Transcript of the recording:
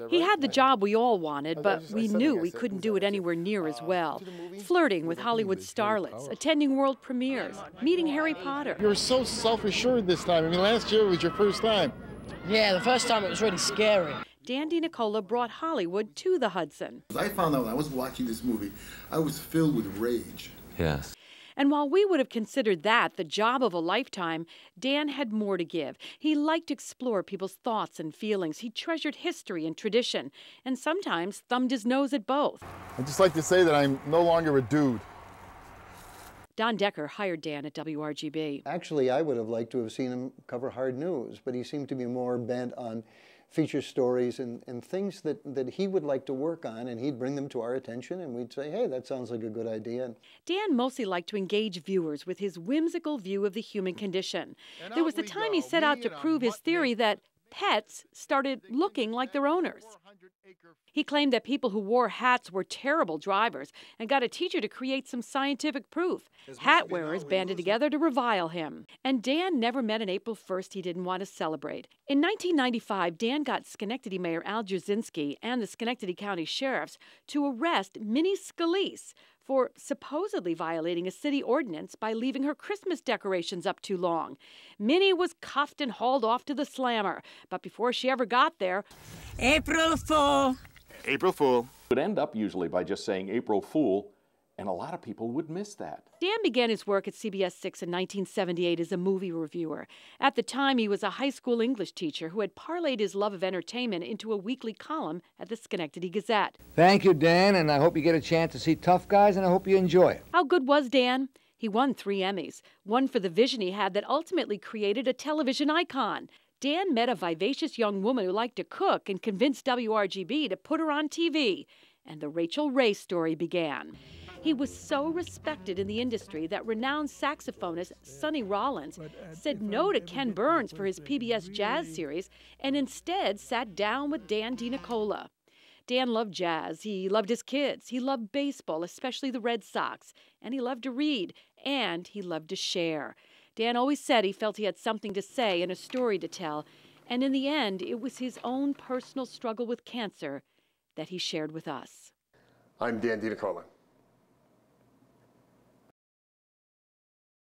He had the job we all wanted, but we knew we couldn't do it anywhere near as well. Flirting with Hollywood starlets, attending world premieres, meeting Harry Potter. You're so self-assured this time. I mean, last year was your first time. Yeah, the first time it was really scary. Dan DiNicola brought Hollywood to the Hudson. I found out when I was watching this movie, I was filled with rage. Yes. And while we would have considered that the job of a lifetime, Dan had more to give. He liked to explore people's thoughts and feelings. He treasured history and tradition, and sometimes thumbed his nose at both. I'd just like to say that I'm no longer a dude. Don Decker hired Dan at WRGB. Actually, I would have liked to have seen him cover hard news, but he seemed to be more bent on feature stories and things that he would like to work on, and he'd bring them to our attention, and we'd say, hey, that sounds like a good idea. Dan mostly liked to engage viewers with his whimsical view of the human condition. There was the time he set out to prove his theory that pets started looking like their owners. He claimed that people who wore hats were terrible drivers and got a teacher to create some scientific proof. Hat wearers banded together to revile him. And Dan never met an April 1st he didn't want to celebrate. In 1995, Dan got Schenectady Mayor Al Jasinski and the Schenectady County Sheriffs to arrest Minnie Scalise for supposedly violating a city ordinance by leaving her Christmas decorations up too long. Minnie was cuffed and hauled off to the slammer, but before she ever got there, April Fool. April Fool. Would end up usually by just saying April Fool, and a lot of people would miss that. Dan began his work at CBS 6 in 1978 as a movie reviewer. At the time, he was a high school English teacher who had parlayed his love of entertainment into a weekly column at the Schenectady Gazette. Thank you, Dan, and I hope you get a chance to see Tough Guys, and I hope you enjoy it. How good was Dan? He won 3 Emmys, one for the vision he had that ultimately created a television icon. Dan met a vivacious young woman who liked to cook and convinced WRGB to put her on TV, and the Rachel Ray story began. He was so respected in the industry that renowned saxophonist Sonny Rollins said no to Ken Burns for his PBS Jazz series and instead sat down with Dan DiNicola. Dan loved jazz, he loved his kids, he loved baseball, especially the Red Sox, and he loved to read, and he loved to share. Dan always said he felt he had something to say and a story to tell, and in the end, it was his own personal struggle with cancer that he shared with us. I'm Dan DiNicola.